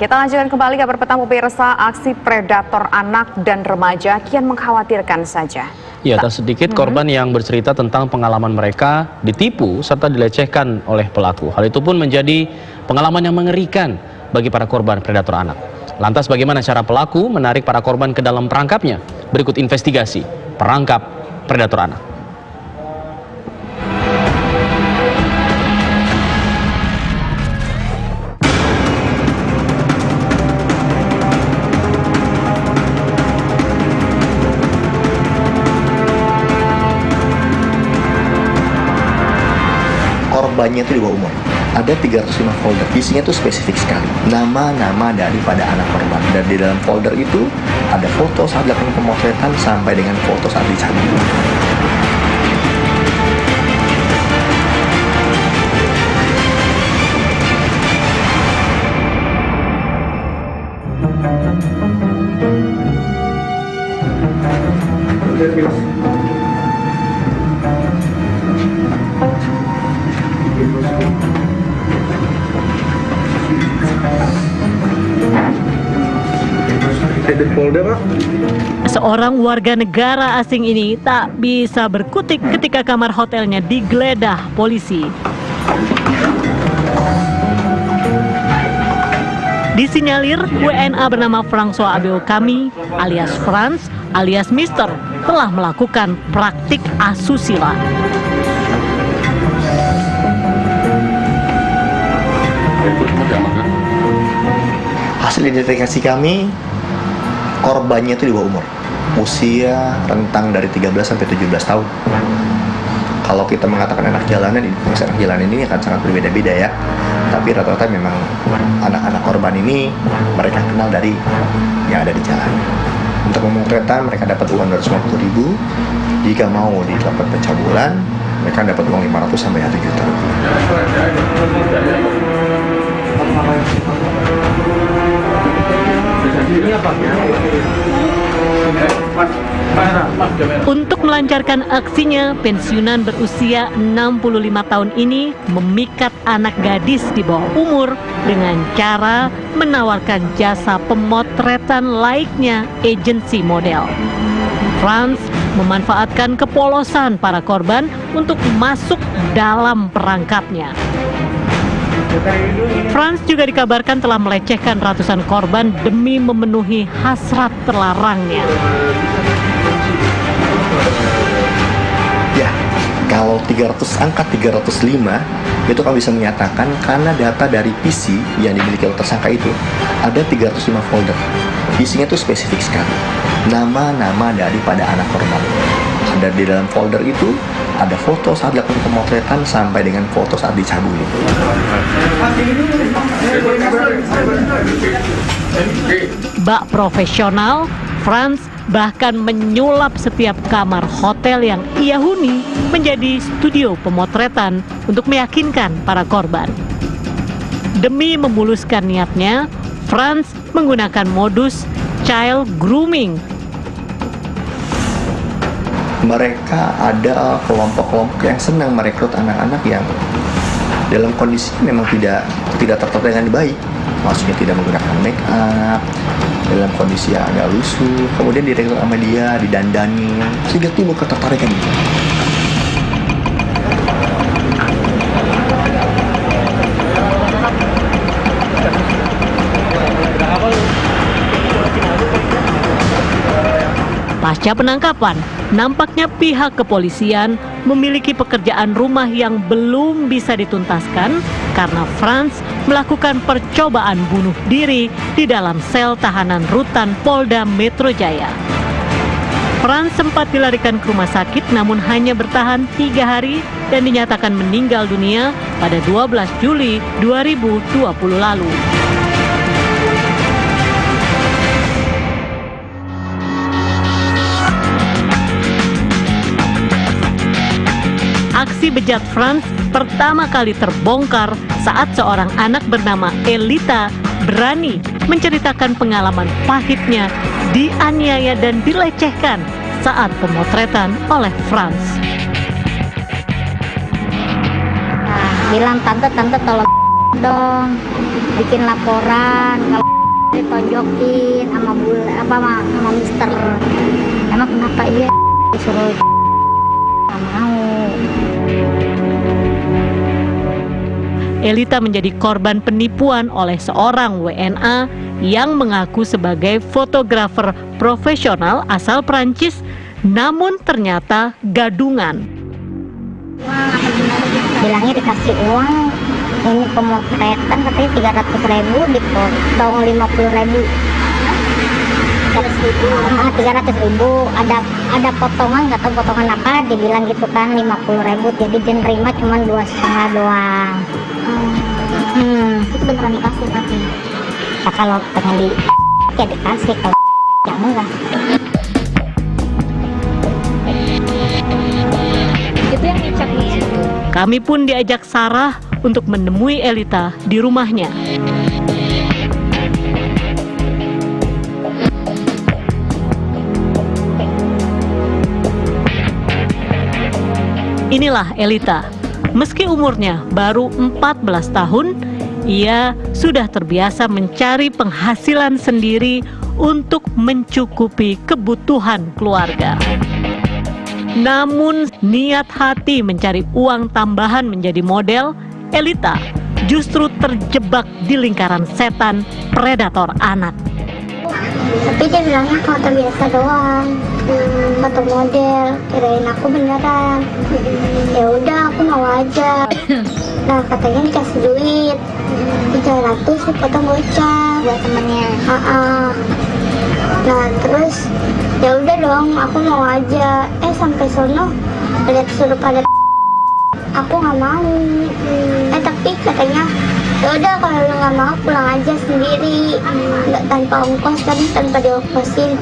Kita lanjutkan kembali kabar petang pemirsa. Aksi predator anak dan remaja kian mengkhawatirkan saja. Ya, tak sedikit korban yang bercerita tentang pengalaman mereka ditipu serta dilecehkan oleh pelaku. Hal itu pun menjadi pengalaman yang mengerikan bagi para korban predator anak. Lantas bagaimana cara pelaku menarik para korban ke dalam perangkapnya? Berikut investigasi perangkap predator anak. Korbannya itu di bawah umur. Ada 305 folder, isinya tuh spesifik sekali. Nama-nama daripada anak korban. Dan di dalam folder itu ada foto saat dilakukan pemotretan sampai dengan foto saat dicabut. Seorang warga negara asing ini tak bisa berkutik ketika kamar hotelnya digeledah polisi. Disinyalir WNA bernama François Abeokami alias Franz alias Mister telah melakukan praktik asusila. Hasil identifikasi kami, korbannya itu di bawah umur. Usia rentang dari 13 sampai 17 tahun. Kalau kita mengatakan anak jalanan, anak jalanan ini akan sangat berbeda-beda ya. Tapi rata-rata memang anak-anak korban ini mereka kenal dari yang ada di jalan. Untuk pemotretan mereka dapat uang 250.000. Jika mau dilakukan pencabulan, mereka dapat uang 500 sampai 1 juta. Untuk melancarkan aksinya, pensiunan berusia 65 tahun ini memikat anak gadis di bawah umur dengan cara menawarkan jasa pemotretan layaknya agensi model. Franz memanfaatkan kepolosan para korban untuk masuk dalam perangkapnya. Franz juga dikabarkan telah melecehkan ratusan korban demi memenuhi hasrat terlarangnya. Ya, kalau angka 305 itu kan bisa menyatakan karena data dari PC yang dimiliki oleh tersangka itu ada 305 folder. Isinya tuh spesifik sekali. Nama-nama daripada anak korban. Ada di dalam folder itu ada foto saat dilakukan pemotretan sampai dengan foto saat dicabut. Bak profesional, Franz bahkan menyulap setiap kamar hotel yang ia huni menjadi studio pemotretan untuk meyakinkan para korban. Demi memuluskan niatnya, Franz menggunakan modus child grooming. Mereka ada kelompok-kelompok yang senang merekrut anak-anak yang dalam kondisi memang tidak tertata dengan baik. Maksudnya tidak menggunakan make up, dalam kondisi yang agak lusuh, kemudian direkrut sama dia, didandani, sehingga timbul ketertarikan itu. Pasca penangkapan, nampaknya pihak kepolisian memiliki pekerjaan rumah yang belum bisa dituntaskan karena Franz melakukan percobaan bunuh diri di dalam sel tahanan rutan Polda Metro Jaya. Franz sempat dilarikan ke rumah sakit namun hanya bertahan 3 hari dan dinyatakan meninggal dunia pada 12 Juli 2020 lalu. Aksi bejat Franz pertama kali terbongkar saat seorang anak bernama Elita berani menceritakan pengalaman pahitnya dianiaya dan dilecehkan saat pemotretan oleh Franz. Bilang tante tolong dong bikin laporan kalau dicekokin sama bule sama mister. Emang kenapa iya disuruh nggak mau. Elita menjadi korban penipuan oleh seorang WNA yang mengaku sebagai fotografer profesional asal Prancis, namun ternyata gadungan. Bilangnya dikasih uang ini pemotretan katanya 300.000, dipotong 50.000. 300.000 ada potongan, nggak tahu potongan apa, dibilang gitu kan 50.000, jadi dia nerima cuma 2,5 doang. Itu beneran dikasih tapi ya kalau pengen ya dikasih, kalau ya enggak. Itu yang dicek di situ. Kami pun diajak Sarah untuk menemui Elita di rumahnya. Inilah Elita. Meski umurnya baru 14 tahun, ia sudah terbiasa mencari penghasilan sendiri untuk mencukupi kebutuhan keluarga. Namun niat hati mencari uang tambahan menjadi model, Elita justru terjebak di lingkaran setan predator anak. Tapi dia bilangnya kalau terbiasa doang, foto model, kirain aku beneran. Ya udah aku mau aja. Nah katanya dikasih duit 300 foto bocah buat temennya. Nah terus ya udah dong aku mau aja. Sampai sono lihat suruh pada aku nggak mau. Tapi katanya ya udah kalau lu nggak mau pulang aja sendiri, nggak tanpa ongkos kan, tanpa diongkosin.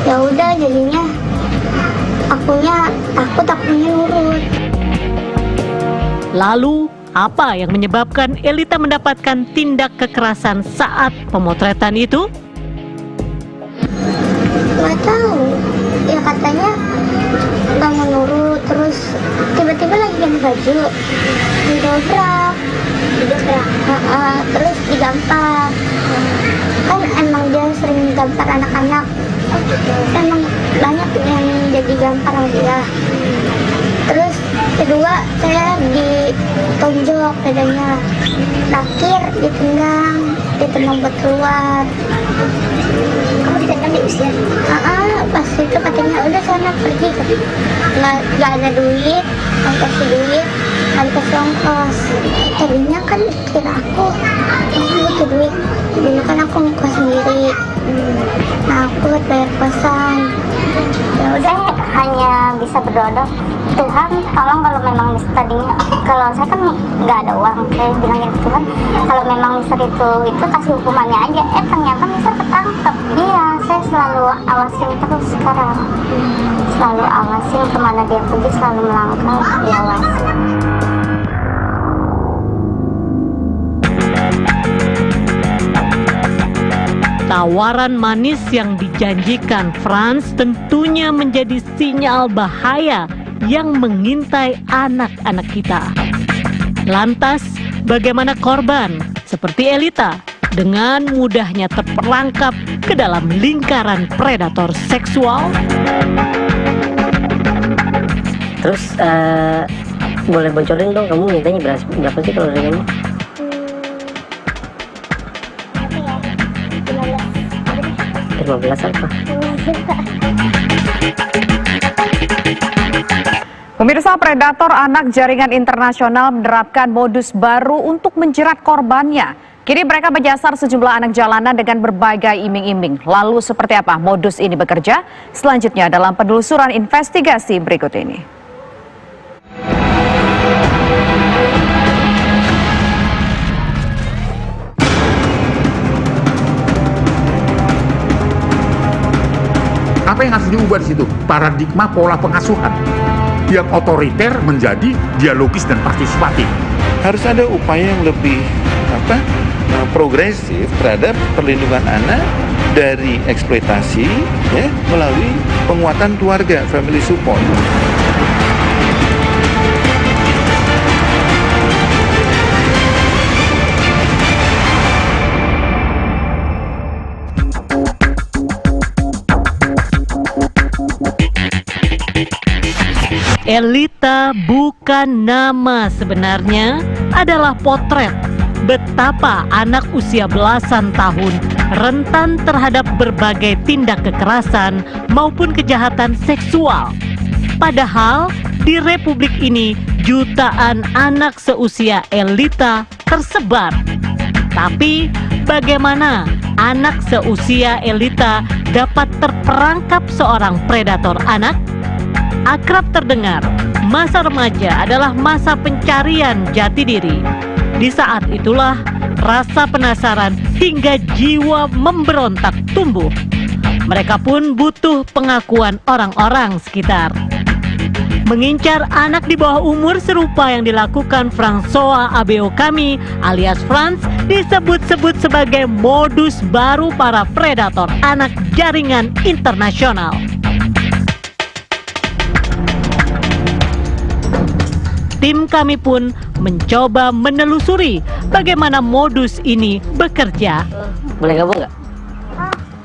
Ya udah jadinya akunya nurut. Lalu apa yang menyebabkan Elita mendapatkan tindak kekerasan saat pemotretan itu? Nggak tahu, ya katanya nggak mau nurut, terus tiba-tiba lagi ganti baju, didobrak, terus digampar. Kan emang dia sering gampar anak-anak, emang banyak yang jadi gampar sama dia. Terus kedua saya ditonjok dadanya, nakir, ditendang buat keluar. Kamu ditendang diusir? Pas itu katanya udah sana pergi, nggak ada duit, nggak kasih duit, nggak dikasih ongkos. Tadinya kan kira aku butuh duit, dulu kan aku ngekos sendiri. Nah aku buat bayar kosan. Ya udah hanya bisa berdoa, Tuhan tolong kalau memang mister tadinya, kalau saya kan nggak ada uang, saya bilangin Tuhan kalau memang mister itu kasih hukumannya aja. Ternyata mister ketangkep. Iya, saya selalu awasin terus sekarang, selalu awasin kemana dia pergi, selalu melangkah diawasi. Tawaran manis yang dijanjikan Frans tentunya menjadi sinyal bahaya yang mengintai anak-anak kita. Lantas, bagaimana korban seperti Elita dengan mudahnya terperangkap ke dalam lingkaran predator seksual? Terus boleh bocorin dong, kamu mintanya berapa sih kalau dari kamu? 15 apa? Pemirsa, predator anak jaringan internasional menerapkan modus baru untuk menjerat korbannya. Kini mereka menyasar sejumlah anak jalanan dengan berbagai iming-iming. Lalu seperti apa modus ini bekerja? Selanjutnya dalam penelusuran investigasi berikut ini. Apa yang harus diubah di situ? Paradigma pola pengasuhan yang otoriter menjadi dialogis dan partisipatif. Harus ada upaya yang lebih progresif terhadap perlindungan anak dari eksploitasi, ya, melalui penguatan keluarga, family support. Elita bukan nama sebenarnya, adalah potret betapa anak usia belasan tahun rentan terhadap berbagai tindak kekerasan maupun kejahatan seksual. Padahal di Republik ini jutaan anak seusia Elita tersebar. Tapi bagaimana anak seusia Elita dapat terperangkap seorang predator anak? Akrab terdengar, masa remaja adalah masa pencarian jati diri. Di saat itulah rasa penasaran hingga jiwa memberontak tumbuh. Mereka pun butuh pengakuan orang-orang sekitar. Mengincar anak di bawah umur serupa yang dilakukan François Abeokami alias Franz disebut-sebut sebagai modus baru para predator anak jaringan internasional. Tim kami pun mencoba menelusuri bagaimana modus ini bekerja. Boleh gabung nggak?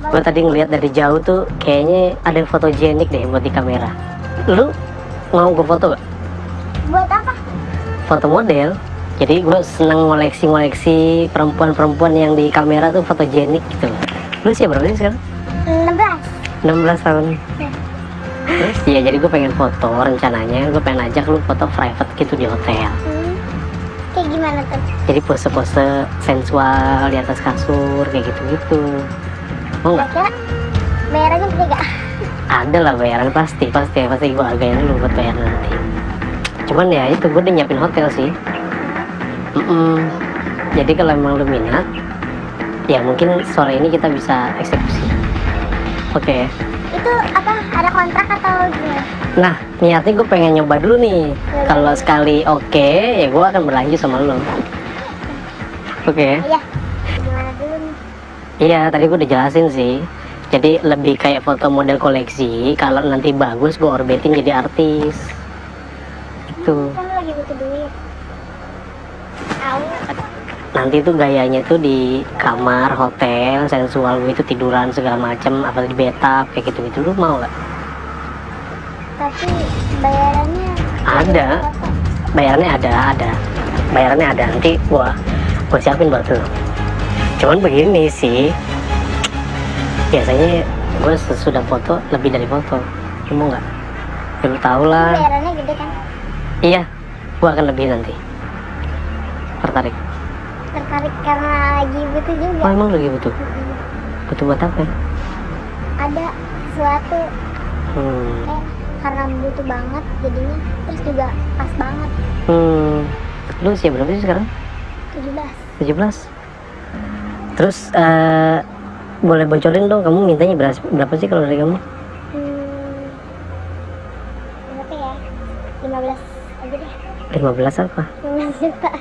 Gue tadi ngeliat dari jauh tuh kayaknya ada fotogenik deh buat di kamera. Lu mau gue foto gak? Buat apa? Foto model. Jadi gue seneng ngoleksi perempuan-perempuan yang di kamera tuh fotogenik gitu. Lu siapa berapa sih sekarang? 16 tahun. Terus ya jadi gue pengen foto, rencananya gue pengen ajak lu foto private gitu di hotel. Kayak gimana tuh? Jadi pose-pose sensual di atas kasur kayak gitu-gitu. Mau nggak? Kira bayarannya gede gak? Ada lah bayaran pasti gue hargain dulu buat bayar nanti. Cuman ya itu gue udah nyiapin hotel sih. Jadi kalau emang lu minat, ya mungkin sore ini kita bisa eksekusi. Oke. Itu apa? Ada kontrak atau gimana? Nah, niatnya gue pengen nyoba dulu nih. Kalau sekali oke, ya gue akan berlanjut sama lo. Oke. Iya. Gimana dulu nih? Iya, tadi gue udah jelasin sih. Jadi lebih kayak foto model koleksi. Kalau nanti bagus, gue orbitin jadi artis. Itu. Kan lagi butuh duit. Nanti tuh gayanya tuh di kamar, hotel, sensual gue itu tiduran segala macem, apa di bathtub kayak gitu-gitu. Lu mau gak? Tapi bayarannya Ada. Bayarannya ada. Bayarannya ada. Nanti gua siapin buat lu. Cuman begini sih. Biasanya gue sesudah foto lebih dari foto. Lu mau nggak? Ya, lu tau lah. bayarannya gede kan? Iya, gua akan lebih nanti. Tertarik? Tertarik karena lagi butuh juga. Oh emang lagi butuh? Butuh buat apa? Ada sesuatu Hmm. karena butuh banget jadinya, terus juga pas banget. Lu usia berapa sih sekarang? 17. Terus boleh bocorin dong, kamu mintanya berapa sih kalau dari kamu? Berapa ya? 15 aja deh. 15 apa? 15 juta.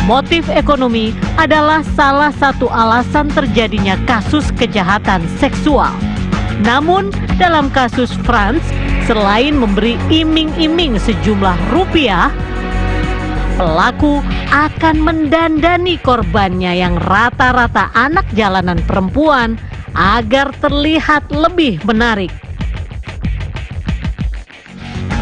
Motif ekonomi adalah salah satu alasan terjadinya kasus kejahatan seksual. Namun, dalam kasus Franz, selain memberi iming-iming sejumlah rupiah, pelaku akan mendandani korbannya yang rata-rata anak jalanan perempuan agar terlihat lebih menarik.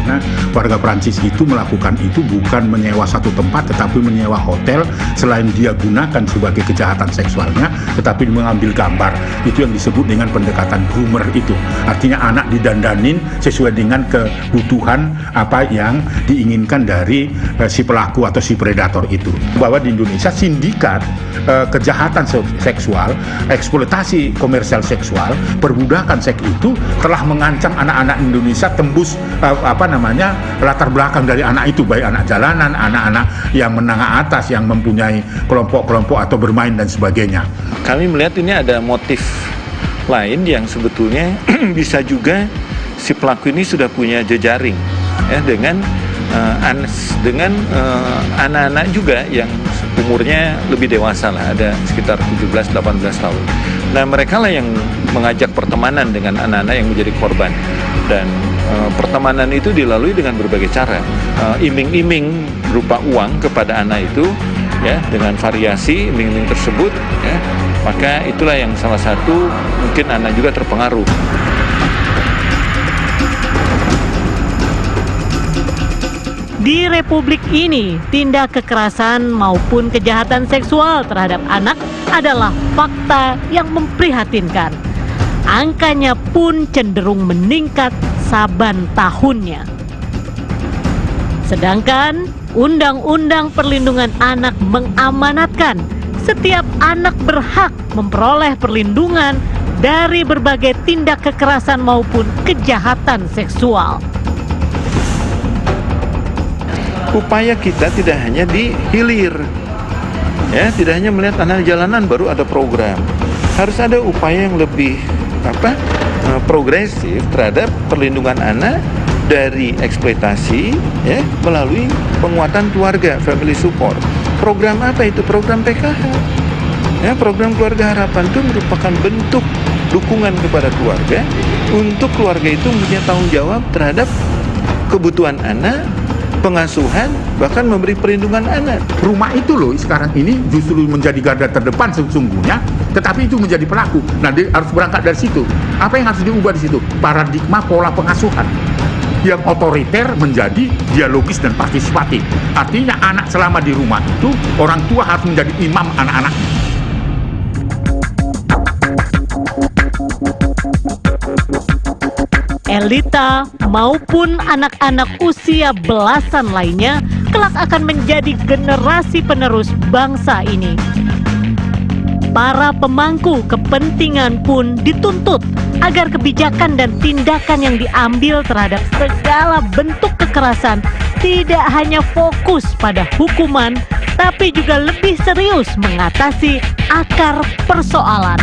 Karena warga Prancis itu melakukan itu bukan menyewa satu tempat tetapi menyewa hotel, selain dia gunakan sebagai kejahatan seksualnya tetapi mengambil gambar. Itu yang disebut dengan pendekatan groomer itu. Artinya anak didandanin sesuai dengan kebutuhan apa yang diinginkan dari si pelaku atau si predator itu. Bahwa di Indonesia sindikat kejahatan seksual, eksploitasi komersial seksual, perbudakan seks itu telah mengancam anak-anak Indonesia tembus latar belakang dari anak itu, baik anak jalanan, anak-anak yang menengah atas yang mempunyai kelompok-kelompok atau bermain dan sebagainya. Kami melihat ini ada motif lain yang sebetulnya bisa juga si pelaku ini sudah punya jejaring ya dengan anak-anak juga yang umurnya lebih dewasa lah, ada sekitar 17-18 tahun. Nah, mereka lah yang mengajak pertemanan dengan anak-anak yang menjadi korban. Dan pertemanan itu dilalui dengan berbagai cara. Iming-iming berupa uang kepada anak itu ya dengan variasi iming-iming tersebut, ya, maka itulah yang salah satu mungkin anak juga terpengaruh. Di Republik ini, tindak kekerasan maupun kejahatan seksual terhadap anak adalah fakta yang memprihatinkan. Angkanya pun cenderung meningkat saban tahunnya. Sedangkan Undang-Undang Perlindungan Anak mengamanatkan setiap anak berhak memperoleh perlindungan dari berbagai tindak kekerasan maupun kejahatan seksual. Upaya kita tidak hanya di hilir, ya, tidak hanya melihat anak jalanan baru ada program. Harus ada upaya yang lebih progresif terhadap perlindungan anak dari eksploitasi, ya, melalui penguatan keluarga, family support. Program apa itu? Program PKH. Ya, program Keluarga Harapan itu merupakan bentuk dukungan kepada keluarga untuk keluarga itu punya tanggung jawab terhadap kebutuhan anak, pengasuhan, bahkan memberi perlindungan anak. Rumah itu loh sekarang ini justru menjadi garda terdepan sesungguhnya, tetapi itu menjadi pelaku. Nah, dia harus berangkat dari situ. Apa yang harus diubah di situ? Paradigma pola pengasuhan yang otoriter menjadi dialogis dan partisipatif. Artinya anak selama di rumah itu, orang tua harus menjadi imam anak-anaknya. Elita maupun anak-anak usia belasan lainnya kelak akan menjadi generasi penerus bangsa ini. Para pemangku kepentingan pun dituntut agar kebijakan dan tindakan yang diambil terhadap segala bentuk kekerasan tidak hanya fokus pada hukuman, tapi juga lebih serius mengatasi akar persoalan.